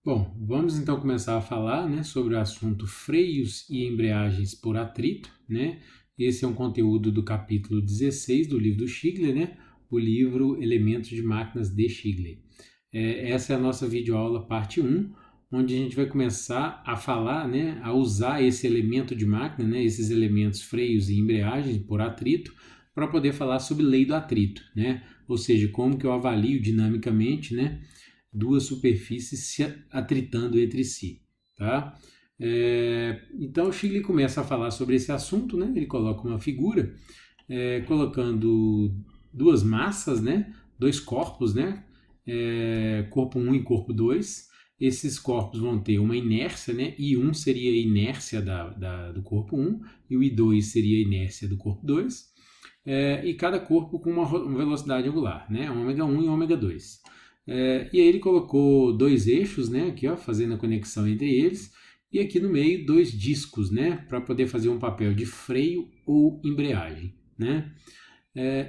Bom, vamos então começar a falar, né, sobre o assunto freios e embreagens por atrito, né? Esse é um conteúdo do capítulo 16 do livro do Stigler, né? O livro Elementos de Máquinas de Stigler. Essa é a nossa videoaula parte 1, onde a gente vai começar a falar, né, a usar esse elemento de máquina, né, esses elementos freios e embreagens por atrito, para poder falar sobre lei do atrito, né? Ou seja, como que eu avalio dinamicamente, né, duas superfícies se atritando entre si, tá? Então o Stigler começa a falar sobre esse assunto, né? Ele coloca uma figura colocando duas massas, né? Dois corpos, né? Corpo 1 e corpo 2. Esses corpos vão ter uma inércia, né? I1 seria a inércia do corpo 1 e o I2 seria a inércia do corpo 2. E cada corpo com uma velocidade angular, né? Ômega 1 e ômega 2. E aí ele colocou dois eixos, né, aqui, ó, fazendo a conexão entre eles, e aqui no meio dois discos, né, para poder fazer um papel de freio ou embreagem, né.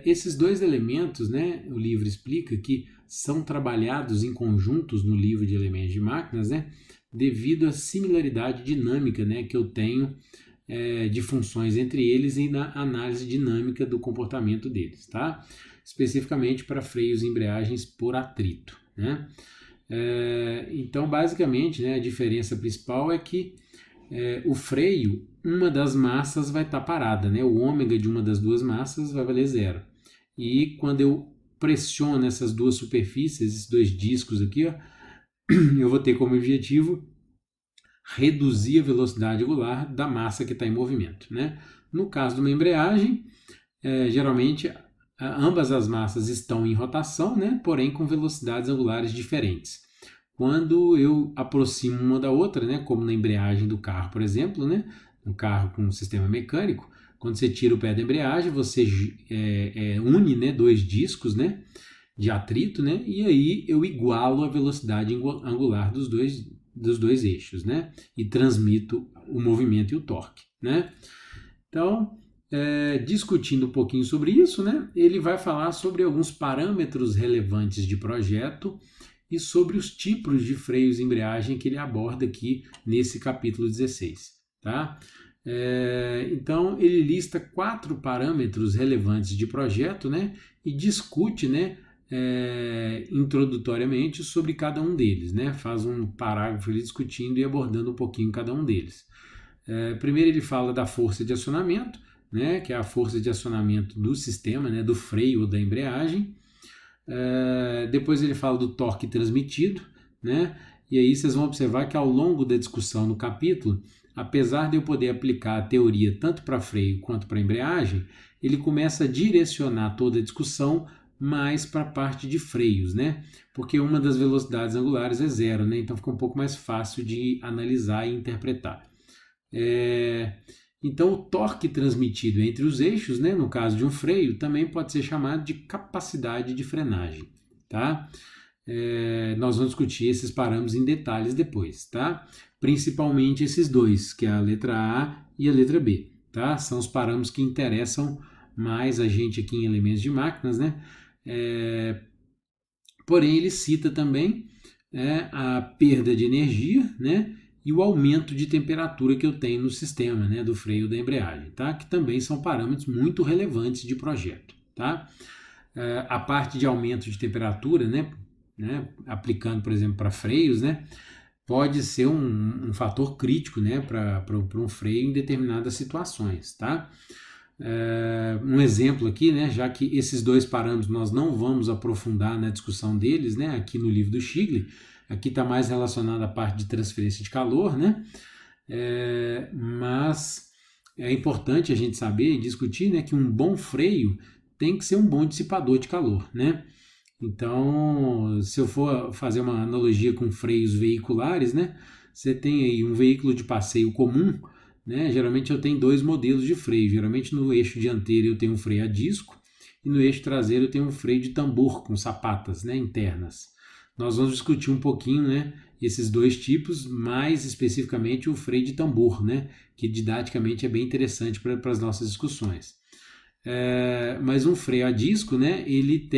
Esses dois elementos, né, o livro explica que são trabalhados em conjuntos no livro de elementos de máquinas, né, devido à similaridade dinâmica, né, que eu tenho de funções entre eles e na análise dinâmica do comportamento deles, tá? Especificamente para freios e embreagens por atrito, né? Então, basicamente, né, a diferença principal é que o freio, uma das massas vai estar parada, né? O ômega de uma das duas massas vai valer zero. E quando eu pressiono essas duas superfícies, esses dois discos aqui, ó, eu vou ter como objetivo reduzir a velocidade angular da massa que está em movimento, né? No caso de uma embreagem, geralmente ambas as massas estão em rotação, né? Porém com velocidades angulares diferentes. Quando eu aproximo uma da outra, né? Como na embreagem do carro, por exemplo, né? Um carro com um sistema mecânico, quando você tira o pé da embreagem, você une, né, dois discos, né, de atrito, né? E aí eu igualo a velocidade angular dos dois eixos, né? E transmito o movimento e o torque, né? Então, discutindo um pouquinho sobre isso, né? Ele vai falar sobre alguns parâmetros relevantes de projeto e sobre os tipos de freios e embreagem que ele aborda aqui nesse capítulo 16, tá? Então, ele lista 4 parâmetros relevantes de projeto, né? E discute, né, introdutoriamente sobre cada um deles, né? Faz um parágrafo ali discutindo e abordando um pouquinho cada um deles. Primeiro ele fala da força de acionamento, né? Que é a força de acionamento do sistema, né? Do freio ou da embreagem. Depois ele fala do torque transmitido, né? E aí vocês vão observar que ao longo da discussão no capítulo, apesar de eu poder aplicar a teoria tanto para freio quanto para embreagem, ele começa a direcionar toda a discussão mais para a parte de freios, né? Porque uma das velocidades angulares é zero, né? Então fica um pouco mais fácil de analisar e interpretar. Então o torque transmitido entre os eixos, né, no caso de um freio, também pode ser chamado de capacidade de frenagem, tá? Nós vamos discutir esses parâmetros em detalhes depois, tá? Principalmente esses dois, que é a letra A e a letra B, tá? São os parâmetros que interessam mais a gente aqui em elementos de máquinas, né? Porém, ele cita também a perda de energia, né? E o aumento de temperatura que eu tenho no sistema, né, do freio da embreagem, tá? Que também são parâmetros muito relevantes de projeto, tá? A parte de aumento de temperatura, né, aplicando, por exemplo, para freios, né, pode ser um fator crítico, né, para um freio em determinadas situações, tá? Um exemplo aqui, né, já que esses dois parâmetros nós não vamos aprofundar na discussão deles, né, aqui no livro do Stigler, aqui está mais relacionado à parte de transferência de calor, né, mas é importante a gente saber e discutir, né, que um bom freio tem que ser um bom dissipador de calor, né. Então, se eu for fazer uma analogia com freios veiculares, né, você tem aí um veículo de passeio comum, né, geralmente eu tenho dois modelos de freio, geralmente no eixo dianteiro eu tenho um freio a disco e no eixo traseiro eu tenho um freio de tambor com sapatas, né, internas. Nós vamos discutir um pouquinho, né, esses dois tipos, mais especificamente o freio de tambor, né, que didaticamente é bem interessante para as nossas discussões. Mas um freio a disco, né, ele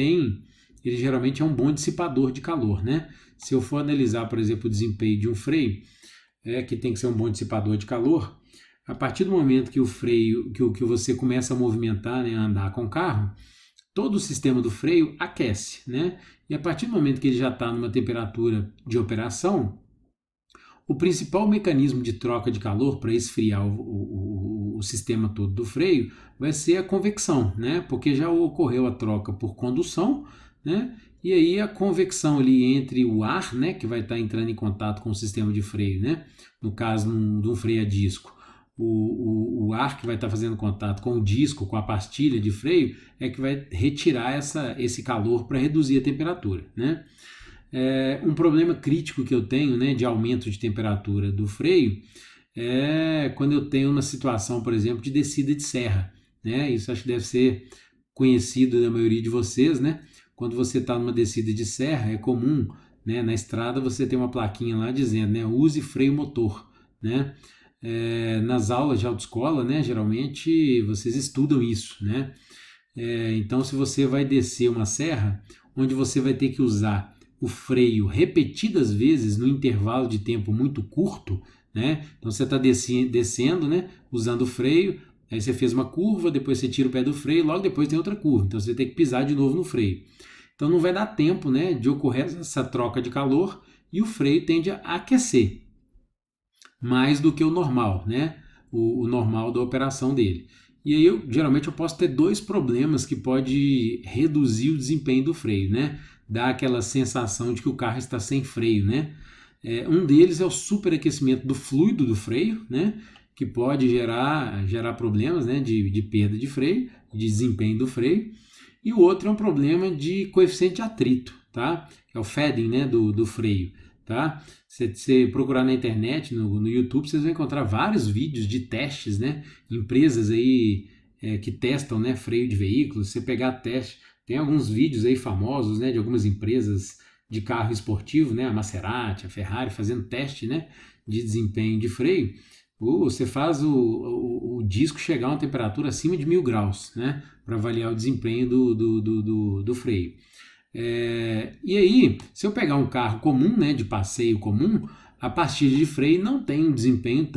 geralmente é um bom dissipador de calor, né? Se eu for analisar, por exemplo, o desempenho de um freio, que tem que ser um bom dissipador de calor, a partir do momento que o freio, que você começa a movimentar, né, a andar com o carro, todo o sistema do freio aquece, né? E a partir do momento que ele já está numa temperatura de operação, o principal mecanismo de troca de calor para esfriar o sistema todo do freio vai ser a convecção, né? Porque já ocorreu a troca por condução, né? E aí a convecção ali entre o ar, né, que vai estar entrando em contato com o sistema de freio, né? No caso de um freio a disco, o ar que vai estar fazendo contato com o disco, com a pastilha de freio, é que vai retirar esse calor para reduzir a temperatura, né? Um problema crítico que eu tenho, né, de aumento de temperatura do freio é quando eu tenho uma situação, por exemplo, de descida de serra, né? Isso acho que deve ser conhecido da maioria de vocês, né? Quando você está numa descida de serra, é comum, né, na estrada você ter uma plaquinha lá dizendo, né, use freio motor, né? Nas aulas de autoescola, né, geralmente vocês estudam isso, né? Então, se você vai descer uma serra, onde você vai ter que usar o freio repetidas vezes no intervalo de tempo muito curto, né? Então você está descendo, né, usando o freio, aí você fez uma curva, depois você tira o pé do freio, logo depois tem outra curva, então você tem que pisar de novo no freio. Então não vai dar tempo, né, de ocorrer essa troca de calor e o freio tende a aquecer mais do que o normal, né? O normal da operação dele. E aí, geralmente, eu posso ter dois problemas que pode reduzir o desempenho do freio, né? Dá aquela sensação de que o carro está sem freio, né? Um deles é o superaquecimento do fluido do freio, né? Que pode gerar problemas, né? De perda de freio, de desempenho do freio. E o outro é um problema de coeficiente de atrito, tá? É o fading, né? Do freio. Tá? Se você procurar na internet, no YouTube, vocês vão encontrar vários vídeos de testes, né? Empresas aí que testam, né, freio de veículos. Você pegar teste, tem alguns vídeos aí famosos, né, de algumas empresas de carro esportivo, né, a Maserati, a Ferrari, fazendo teste, né, de desempenho de freio. Você faz o disco chegar a uma temperatura acima de 1000 graus, né, para avaliar o desempenho do freio. E aí, se eu pegar um carro comum, né, de passeio comum, a pastilha de freio não tem um desempenho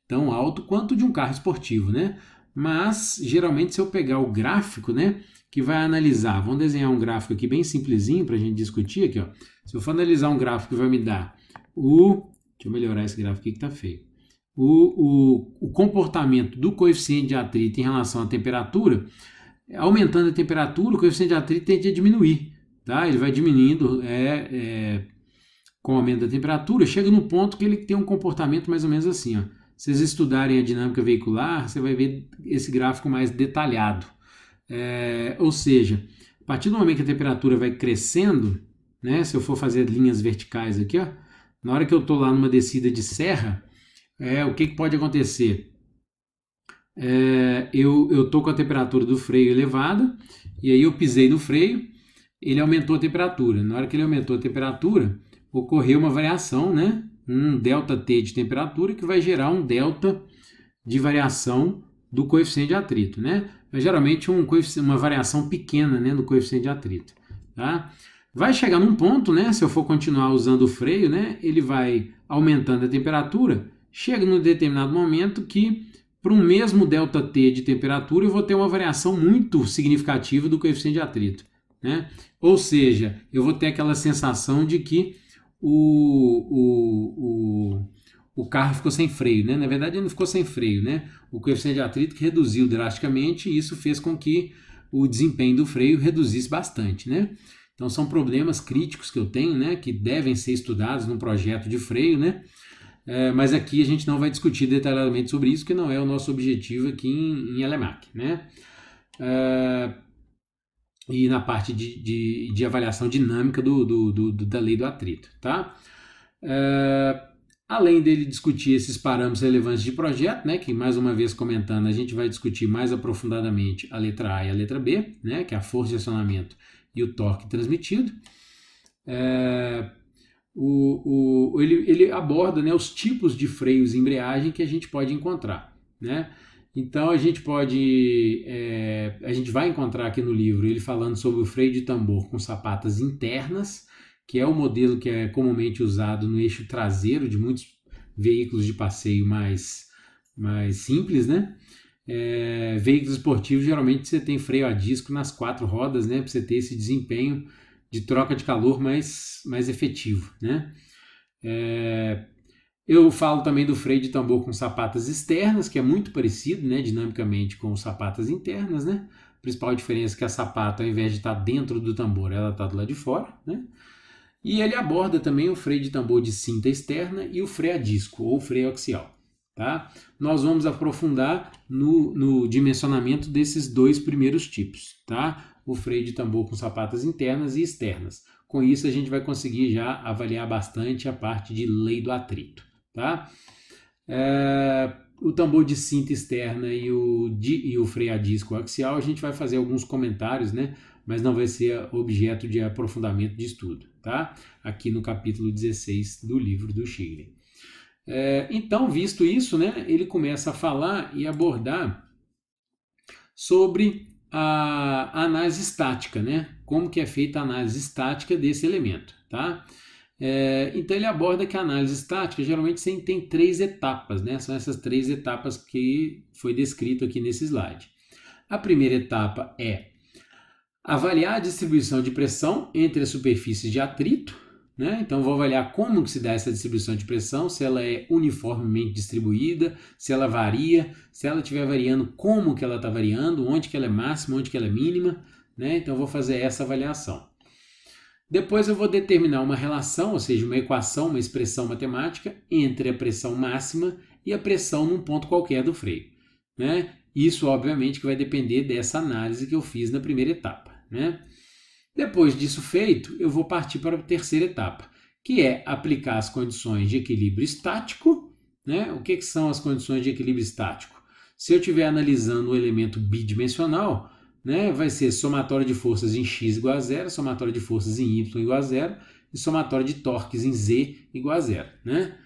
tão alto quanto de um carro esportivo, né? Mas, geralmente, se eu pegar o gráfico, né, que vai analisar, vamos desenhar um gráfico aqui bem simplesinho para a gente discutir aqui, ó. Se eu for analisar um gráfico que vai me dar deixa eu melhorar esse gráfico aqui que tá feio. O comportamento do coeficiente de atrito em relação à temperatura. Aumentando a temperatura, o coeficiente de atrito tende a diminuir, tá? Ele vai diminuindo com o aumento da temperatura, chega no ponto que ele tem um comportamento mais ou menos assim, ó. Se vocês estudarem a dinâmica veicular, você vai ver esse gráfico mais detalhado. Ou seja, a partir do momento que a temperatura vai crescendo, né? Se eu for fazer linhas verticais aqui, ó, na hora que eu estou lá numa descida de serra, o que pode acontecer? Eu estou com a temperatura do freio elevada, e aí eu pisei no freio, ele aumentou a temperatura. Na hora que ele aumentou a temperatura, ocorreu uma variação, né? Um ΔT de temperatura que vai gerar um delta de variação do coeficiente de atrito, né? Mas geralmente uma variação pequena, né, no coeficiente de atrito, tá? Vai chegar num ponto, né, se eu for continuar usando o freio, né, ele vai aumentando a temperatura, chega num determinado momento que para um mesmo ΔT de temperatura, eu vou ter uma variação muito significativa do coeficiente de atrito, né? Ou seja, eu vou ter aquela sensação de que o carro ficou sem freio, né? Na verdade, ele não ficou sem freio, né? O coeficiente de atrito que reduziu drasticamente e isso fez com que o desempenho do freio reduzisse bastante, né? Então, são problemas críticos que eu tenho, né? Que devem ser estudados num projeto de freio, né? Mas aqui a gente não vai discutir detalhadamente sobre isso, que não é o nosso objetivo aqui em LMAC, né? E na parte de avaliação dinâmica da lei do atrito, tá? Além dele discutir esses parâmetros relevantes de projeto, né, que mais uma vez comentando, a gente vai discutir mais aprofundadamente a letra A e a letra B, né, que é a força de acionamento e o torque transmitido. Ele aborda, né, os tipos de freios e embreagem que a gente pode encontrar, né? Então a gente vai encontrar aqui no livro ele falando sobre o freio de tambor com sapatas internas, que é o modelo que é comumente usado no eixo traseiro de muitos veículos de passeio mais simples, né? Veículos esportivos, geralmente você tem freio a disco nas 4 rodas, né? Para você ter esse desempenho de troca de calor mais efetivo, né? Eu falo também do freio de tambor com sapatas externas, que é muito parecido, né, dinamicamente com sapatas internas, né? A principal diferença é que a sapata, ao invés de estar dentro do tambor, ela está do lado de fora, né? E ele aborda também o freio de tambor de cinta externa e o freio a disco, ou freio axial, tá? Nós vamos aprofundar no dimensionamento desses 2 primeiros tipos, tá? O freio de tambor com sapatas internas e externas. Com isso, a gente vai conseguir já avaliar bastante a parte de lei do atrito, tá? O tambor de cinta externa e o freio a disco axial, a gente vai fazer alguns comentários, né? Mas não vai ser objeto de aprofundamento de estudo, tá? Aqui no capítulo 16 do livro do Shigley. Então, visto isso, né, ele começa a falar e abordar sobre a análise estática, né? Como que é feita a análise estática desse elemento, tá? Então ele aborda que a análise estática geralmente tem 3 etapas, né? São essas 3 etapas que foi descrito aqui nesse slide. A primeira etapa é avaliar a distribuição de pressão entre as superfícies de atrito, né? Então vou avaliar como que se dá essa distribuição de pressão, se ela é uniformemente distribuída, se ela varia, se ela estiver variando, como que ela está variando, onde que ela é máxima, onde que ela é mínima, né? Então vou fazer essa avaliação. Depois eu vou determinar uma relação, ou seja, uma equação, uma expressão matemática entre a pressão máxima e a pressão num ponto qualquer do freio, né? Isso, obviamente, que vai depender dessa análise que eu fiz na primeira etapa, né? Depois disso feito, eu vou partir para a terceira etapa, que é aplicar as condições de equilíbrio estático, né? O que são as condições de equilíbrio estático? Se eu estiver analisando um elemento bidimensional, né, vai ser somatório de forças em x igual a 0, somatório de forças em y igual a 0 e somatório de torques em z igual a 0, né?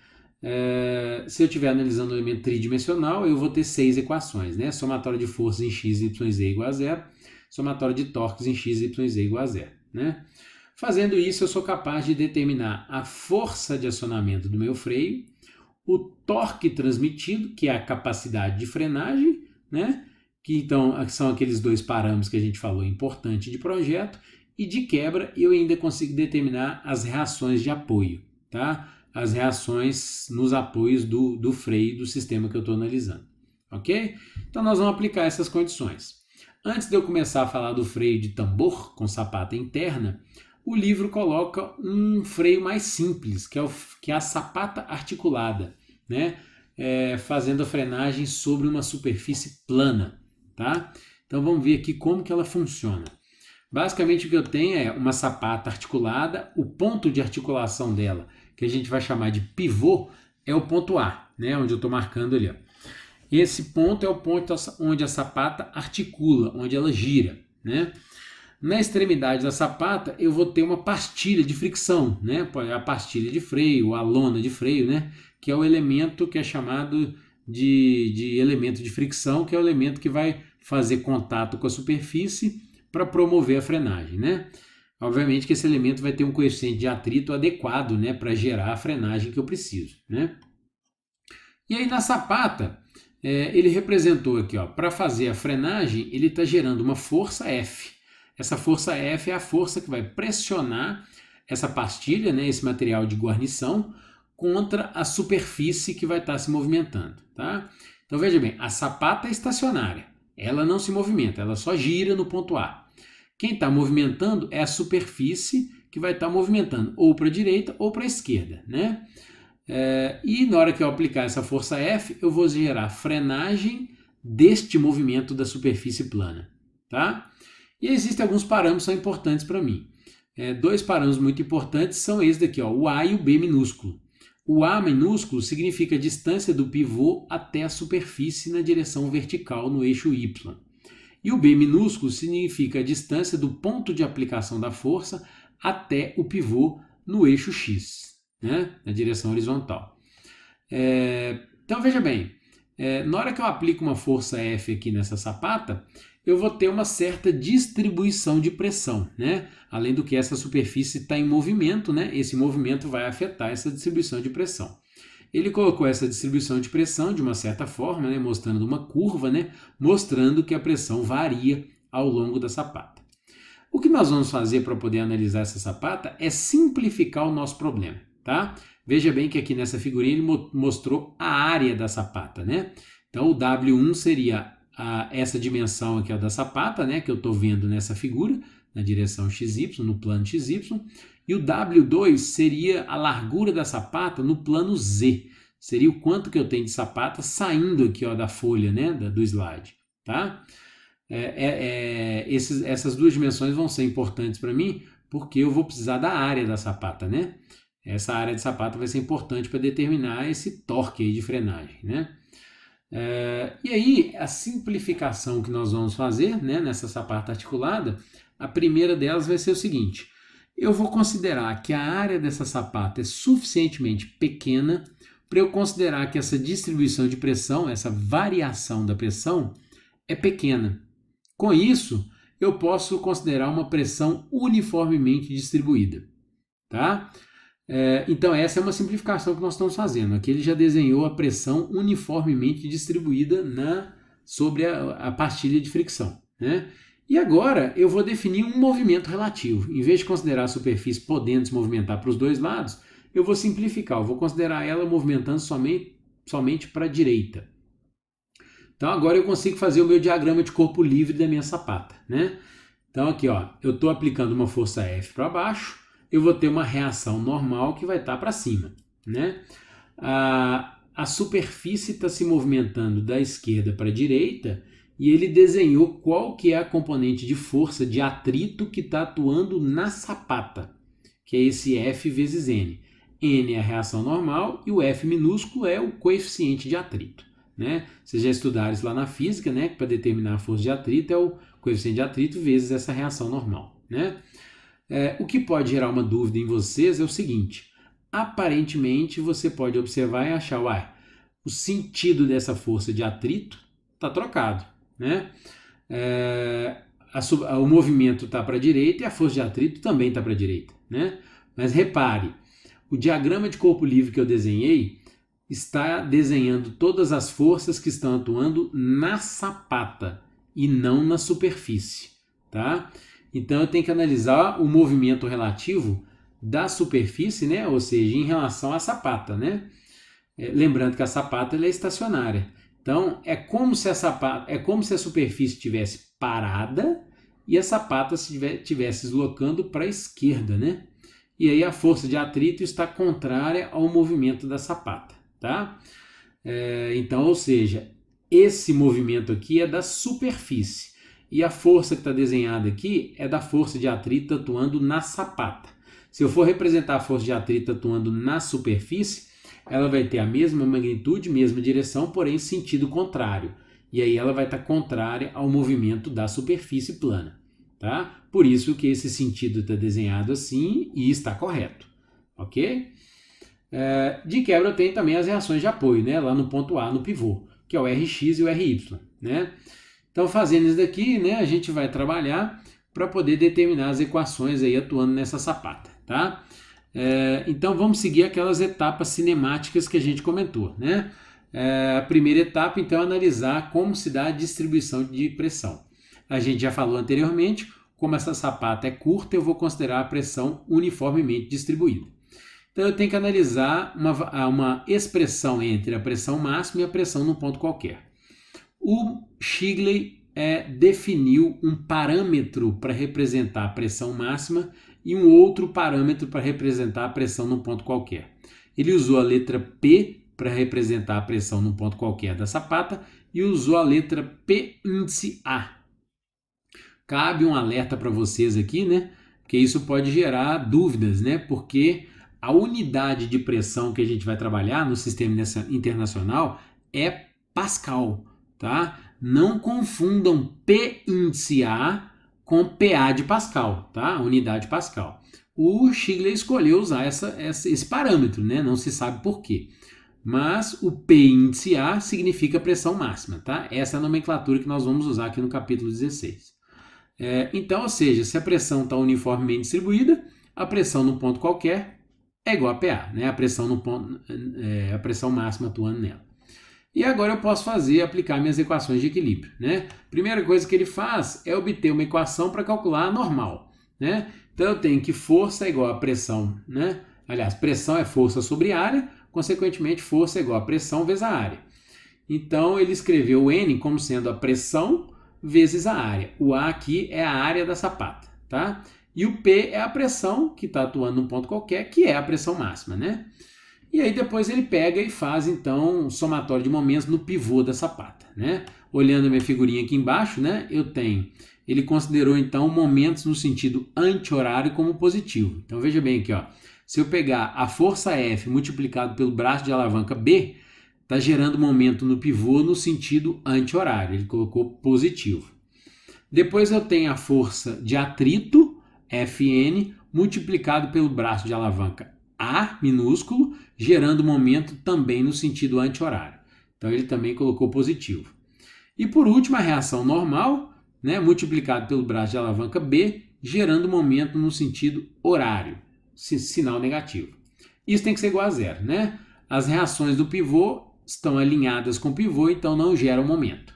Se eu estiver analisando um elemento tridimensional, eu vou ter 6 equações, né? Somatório de forças em x, y, z igual a 0, somatório de torques em x, y, z igual a 0, né? Fazendo isso, eu sou capaz de determinar a força de acionamento do meu freio, o torque transmitido, que é a capacidade de frenagem, né? Que então são aqueles 2 parâmetros que a gente falou importante de projeto, e de quebra eu ainda consigo determinar as reações de apoio, tá? As reações nos apoios do freio do sistema que eu estou analisando, ok? Então nós vamos aplicar essas condições. Antes de eu começar a falar do freio de tambor com sapata interna, o livro coloca um freio mais simples, que é a sapata articulada, né? Fazendo a frenagem sobre uma superfície plana, tá? Então vamos ver aqui como que ela funciona. Basicamente o que eu tenho é uma sapata articulada, o ponto de articulação dela, que a gente vai chamar de pivô, é o ponto A, né? Onde eu estou marcando ali, ó. Esse ponto é o ponto onde a sapata articula, onde ela gira, né? Na extremidade da sapata eu vou ter uma pastilha de fricção, né? A pastilha de freio, a lona de freio, né? Que é o elemento que é chamado de elemento de fricção, que é o elemento que vai fazer contato com a superfície para promover a frenagem, né? Obviamente que esse elemento vai ter um coeficiente de atrito adequado, né, para gerar a frenagem que eu preciso, né? E aí na sapata, ele representou aqui, ó, para fazer a frenagem, ele está gerando uma força F. Essa força F é a força que vai pressionar essa pastilha, né, esse material de guarnição, contra a superfície que vai estar se movimentando, tá? Então veja bem, a sapata é estacionária, ela não se movimenta, ela só gira no ponto A. Quem está movimentando é a superfície que vai estar movimentando ou para a direita ou para a esquerda, né? E na hora que eu aplicar essa força F, eu vou gerar frenagem deste movimento da superfície plana, tá? E existem alguns parâmetros que são importantes para mim. 2 parâmetros muito importantes são esses daqui, ó, o A e o B minúsculo. O A minúsculo significa a distância do pivô até a superfície na direção vertical no eixo Y. E o B minúsculo significa a distância do ponto de aplicação da força até o pivô no eixo X, né, na direção horizontal. Então veja bem, na hora que eu aplico uma força F aqui nessa sapata, eu vou ter uma certa distribuição de pressão, né? Além do que essa superfície está em movimento, né? Esse movimento vai afetar essa distribuição de pressão. Ele colocou essa distribuição de pressão de uma certa forma, né? Mostrando uma curva, né? Mostrando que a pressão varia ao longo da sapata. O que nós vamos fazer para poder analisar essa sapata é simplificar o nosso problema, tá? Veja bem que aqui nessa figurinha ele mostrou a área da sapata, né? Então o W1 seria essa dimensão aqui da sapata, né, que eu estou vendo nessa figura, na direção XY, no plano XY, e o W2 seria a largura da sapata no plano Z, seria o quanto que eu tenho de sapata saindo aqui da folha, né, do slide, tá? Essas duas dimensões vão ser importantes para mim, porque eu vou precisar da área da sapata, né? Essa área de sapata vai ser importante para determinar esse torque aí de frenagem, né? E aí, a simplificação que nós vamos fazer, né, nessa sapata articulada, a primeira delas vai ser o seguinte: eu vou considerar que a área dessa sapata é suficientemente pequena para eu considerar que essa distribuição de pressão, essa variação da pressão, é pequena. Com isso, eu posso considerar uma pressão uniformemente distribuída, tá? Então essa é uma simplificação que nós estamos fazendo. Aqui ele já desenhou a pressão uniformemente distribuída sobre a pastilha de fricção, né? E agora eu vou definir um movimento relativo. Em vez de considerar a superfície podendo se movimentar para os dois lados, eu vou simplificar, eu vou considerar ela movimentando somente para a direita. Então agora eu consigo fazer o meu diagrama de corpo livre da minha sapata, né? Então aqui, eu estou aplicando uma força F para baixo, eu vou ter uma reação normal que vai estar para cima, né? A superfície está se movimentando da esquerda para a direita e ele desenhou qual que é a componente de força de atrito que está atuando na sapata, que é esse F vezes N. N é a reação normal e o F minúsculo é o coeficiente de atrito, né? Vocês já estudaram isso lá na física, né? Para determinar a força de atrito é o coeficiente de atrito vezes essa reação normal, né? O que pode gerar uma dúvida em vocês é o seguinte: aparentemente você pode observar e achar, o sentido dessa força de atrito está trocado, né? O movimento está para a direita e a força de atrito também está para a direita, né? Mas repare, o diagrama de corpo livre que eu desenhei está desenhando todas as forças que estão atuando na sapata e não na superfície, tá? Então eu tenho que analisar o movimento relativo da superfície, né? Ou seja, em relação à sapata, né? Lembrando que a sapata ela é estacionária. Então é como se a superfície estivesse parada e a sapata estivesse deslocando para a esquerda, né? E aí a força de atrito está contrária ao movimento da sapata, tá? Então, ou seja, esse movimento aqui é da superfície. E a força que está desenhada aqui é da força de atrito atuando na sapata. Se eu for representar a força de atrito atuando na superfície, ela vai ter a mesma magnitude, mesma direção, porém sentido contrário. E aí ela vai estar contrária ao movimento da superfície plana, tá? Por isso que esse sentido está desenhado assim e está correto, ok? De quebra eu tenho também as reações de apoio, né? Lá no ponto A, no pivô, que é o Rx e o Ry, né? Então, fazendo isso daqui, né, a gente vai trabalhar para poder determinar as equações aí atuando nessa sapata, tá? Então, vamos seguir aquelas etapas cinemáticas que a gente comentou, né? A primeira etapa, então, é analisar como se dá a distribuição de pressão. A gente já falou anteriormente, como essa sapata é curta, eu vou considerar a pressão uniformemente distribuída. Então, eu tenho que analisar uma expressão entre a pressão máxima e a pressão num ponto qualquer. O Shigley definiu um parâmetro para representar a pressão máxima e um outro parâmetro para representar a pressão num ponto qualquer. Ele usou a letra P para representar a pressão num ponto qualquer da sapata e usou a letra P índice A. Cabe um alerta para vocês aqui, né? Porque isso pode gerar dúvidas, né? Porque a unidade de pressão que a gente vai trabalhar no sistema internacional é Pascal. Tá? Não confundam P índice A com PA de Pascal, tá? Unidade Pascal. O Shigley escolheu usar esse parâmetro, né? Não se sabe por quê. mas o P índice A significa pressão máxima, tá? Essa é a nomenclatura que nós vamos usar aqui no capítulo 16. Então, ou seja, se a pressão está uniformemente distribuída, a pressão num ponto qualquer é igual a PA, né? A pressão no ponto, a pressão máxima atuando nela. E agora eu posso aplicar minhas equações de equilíbrio, né? Primeira coisa que ele faz é obter uma equação para calcular a normal, né? Então eu tenho que força é igual a pressão, né? Aliás, pressão é força sobre área, consequentemente força é igual a pressão vezes a área. Então ele escreveu o N como sendo a pressão vezes a área. O A aqui é a área da sapata, tá? E o P é a pressão que está atuando num ponto qualquer, que é a pressão máxima, né? E aí depois ele pega e faz então um somatório de momentos no pivô da sapata, né? Olhando a minha figurinha aqui embaixo, né? Ele considerou então momentos no sentido anti-horário como positivo. Então veja bem aqui, ó. Se eu pegar a força F multiplicado pelo braço de alavanca B, está gerando momento no pivô no sentido anti-horário. Ele colocou positivo. Depois eu tenho a força de atrito, Fn, multiplicado pelo braço de alavanca A minúsculo, gerando momento também no sentido anti-horário. Então ele também colocou positivo. E por último, a reação normal, né, multiplicado pelo braço de alavanca B, gerando momento no sentido horário, sinal negativo. Isso tem que ser igual a zero, né? As reações do pivô estão alinhadas com o pivô, então não geram momento.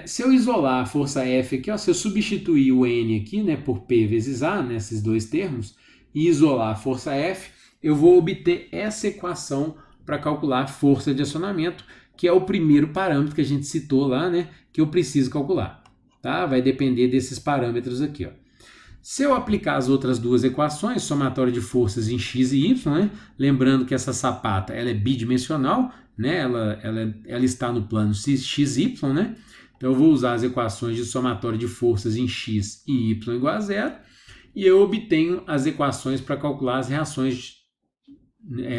Se eu isolar a força F aqui, ó, se eu substituir o N aqui, né, por P vezes A, nesses dois termos, e isolar a força F, eu vou obter essa equação para calcular a força de acionamento, que é o primeiro parâmetro que a gente citou lá, né, que eu preciso calcular. Tá? Vai depender desses parâmetros aqui, ó. Se eu aplicar as outras duas equações, somatório de forças em x e y, né? Lembrando que essa sapata ela é bidimensional, né? ela está no plano xy, né? Então eu vou usar as equações de somatório de forças em x e y igual a zero, e eu obtenho as equações para calcular as reações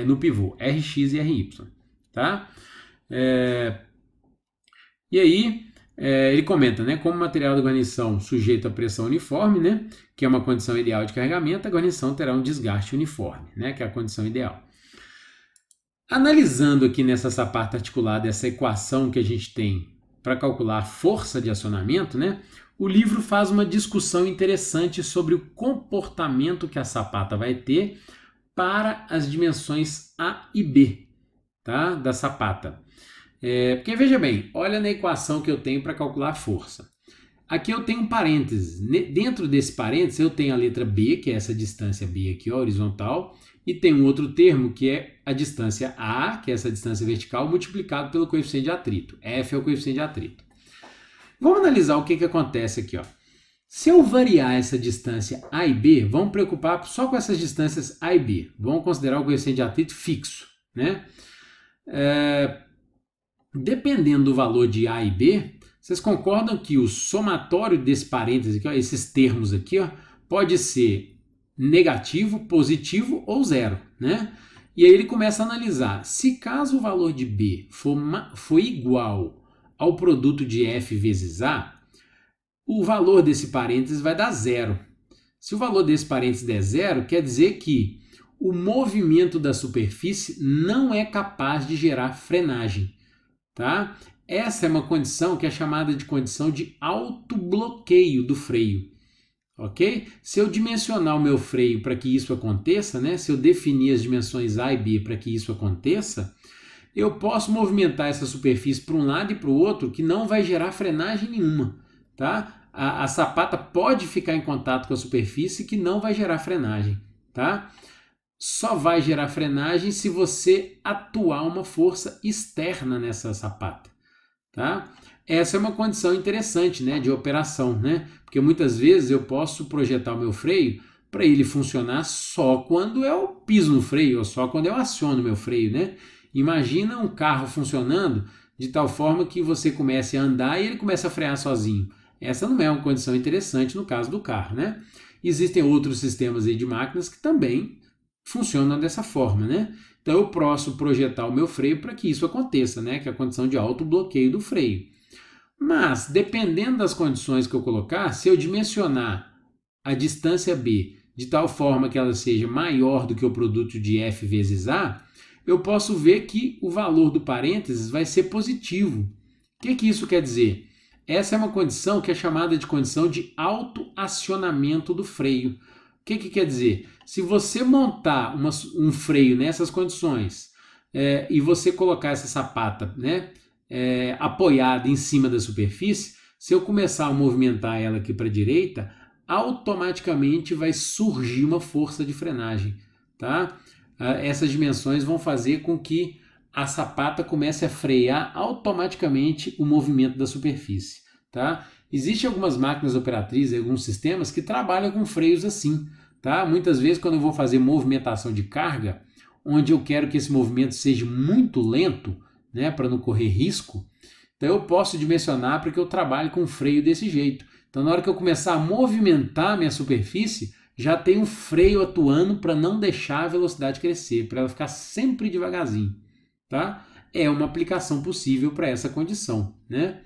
no pivô, Rx e Ry. Tá? E aí, ele comenta, né, como o material da guarnição sujeito a pressão uniforme, né, que é uma condição ideal de carregamento, a guarnição terá um desgaste uniforme, né, que é a condição ideal. Analisando aqui nessa sapata articulada essa equação que a gente tem para calcular a força de acionamento, né, o livro faz uma discussão interessante sobre o comportamento que a sapata vai ter para as dimensões A e B, tá, da sapata. Porque veja bem, olha na equação que eu tenho para calcular a força. Aqui eu tenho um parênteses. Dentro desse parênteses eu tenho a letra B, que é essa distância B aqui, ó, horizontal, e tem um outro termo que é a distância A, que é essa distância vertical, multiplicado pelo coeficiente de atrito. F é o coeficiente de atrito. Vamos analisar o que acontece aqui, ó. Se eu variar essa distância A e B, vamos preocupar só com essas distâncias A e B. Vamos considerar o coeficiente de atrito fixo, né? Dependendo do valor de A e B, vocês concordam que o somatório desse parêntese aqui, ó, esses termos aqui, ó, pode ser negativo, positivo ou zero, né? E aí ele começa a analisar. Se caso o valor de B for igual ao produto de F vezes A, o valor desse parêntese vai dar zero. Se o valor desse parêntese der zero, quer dizer que o movimento da superfície não é capaz de gerar frenagem. Tá? Essa é uma condição que é chamada de condição de autobloqueio do freio. Ok? Se eu dimensionar o meu freio para que isso aconteça, né? Se eu definir as dimensões A e B para que isso aconteça, eu posso movimentar essa superfície para um lado e para o outro que não vai gerar frenagem nenhuma. Tá? A sapata pode ficar em contato com a superfície que não vai gerar frenagem. Tá? Só vai gerar frenagem se você atuar uma força externa nessa sapata, tá? Essa é uma condição interessante, né, de operação, né? Porque muitas vezes eu posso projetar o meu freio para ele funcionar só quando eu piso no freio, ou só quando eu aciono o meu freio, né? Imagina um carro funcionando de tal forma que você comece a andar e ele começa a frear sozinho. Essa não é uma condição interessante no caso do carro, né? Existem outros sistemas aí de máquinas que também funcionam dessa forma, né? Então eu posso projetar o meu freio para que isso aconteça, né? Que é a condição de autobloqueio do freio. Mas, dependendo das condições que eu colocar, se eu dimensionar a distância B de tal forma que ela seja maior do que o produto de F vezes A, eu posso ver que o valor do parênteses vai ser positivo. O que isso quer dizer? Essa é uma condição que é chamada de condição de autoacionamento do freio. O que quer dizer? Se você montar um freio nessas condições e você colocar essa sapata, né, apoiada em cima da superfície, se eu começar a movimentar ela aqui para a direita, automaticamente vai surgir uma força de frenagem. Tá? Essas dimensões vão fazer com que a sapata comece a frear automaticamente o movimento da superfície. Tá? Existem algumas máquinas operatrizes, alguns sistemas que trabalham com freios assim. Tá? Muitas vezes, quando eu vou fazer movimentação de carga, onde eu quero que esse movimento seja muito lento, né, para não correr risco, então eu posso dimensionar para que eu trabalhe com freio desse jeito. Então, na hora que eu começar a movimentar a minha superfície, já tem um freio atuando para não deixar a velocidade crescer, para ela ficar sempre devagarzinho. Tá? É uma aplicação possível para essa condição. Né?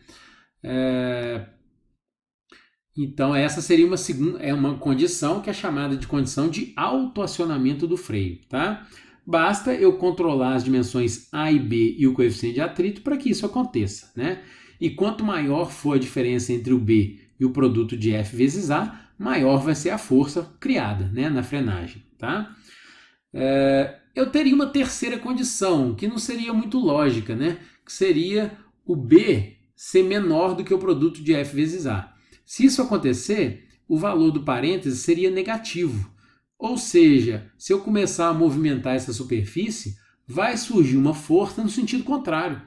Então, essa seria uma condição que é chamada de condição de autoacionamento do freio. Tá? Basta eu controlar as dimensões A e B e o coeficiente de atrito para que isso aconteça. Né? E quanto maior for a diferença entre o B e o produto de F vezes A, maior vai ser a força criada, né, na frenagem. Tá? Eu teria uma terceira condição, que não seria muito lógica, né? Que seria o B ser menor do que o produto de F vezes A. Se isso acontecer, o valor do parêntese seria negativo. Ou seja, se eu começar a movimentar essa superfície, vai surgir uma força no sentido contrário.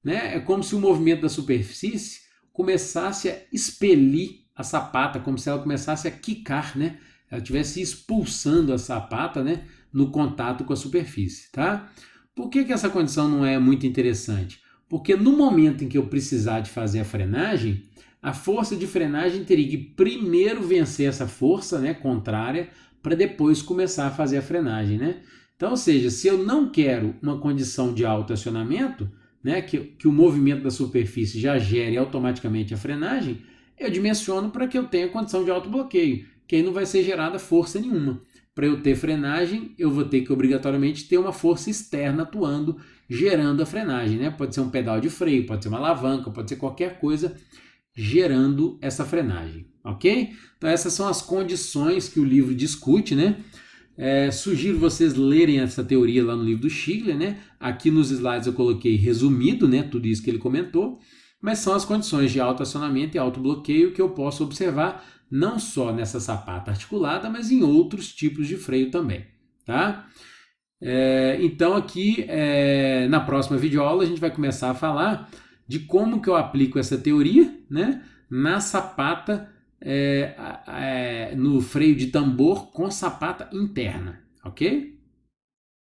Né? É como se o movimento da superfície começasse a expelir a sapata, como se ela começasse a quicar, né? Ela estivesse expulsando a sapata, né, no contato com a superfície. Tá? Por que essa condição não é muito interessante? Porque no momento em que eu precisar de fazer a frenagem, a força de frenagem teria que primeiro vencer essa força, né, contrária, para depois começar a fazer a frenagem. Né? Então, ou seja, se eu não quero uma condição de autoacionamento, né, que o movimento da superfície já gere automaticamente a frenagem, eu dimensiono para que eu tenha condição de autobloqueio, que aí não vai ser gerada força nenhuma. Para eu ter frenagem, eu vou ter que obrigatoriamente ter uma força externa atuando, gerando a frenagem. Né? Pode ser um pedal de freio, pode ser uma alavanca, pode ser qualquer coisa gerando essa frenagem. Ok? Então essas são as condições que o livro discute, né? Sugiro vocês lerem essa teoria lá no livro do Shigler, né? Aqui nos slides eu coloquei resumido, né, tudo isso que ele comentou, mas são as condições de autoacionamento e autobloqueio que eu posso observar não só nessa sapata articulada, mas em outros tipos de freio também. Tá? Então aqui na próxima videoaula a gente vai começar a falar de como que eu aplico essa teoria, né, na sapata, no freio de tambor com sapata interna, ok?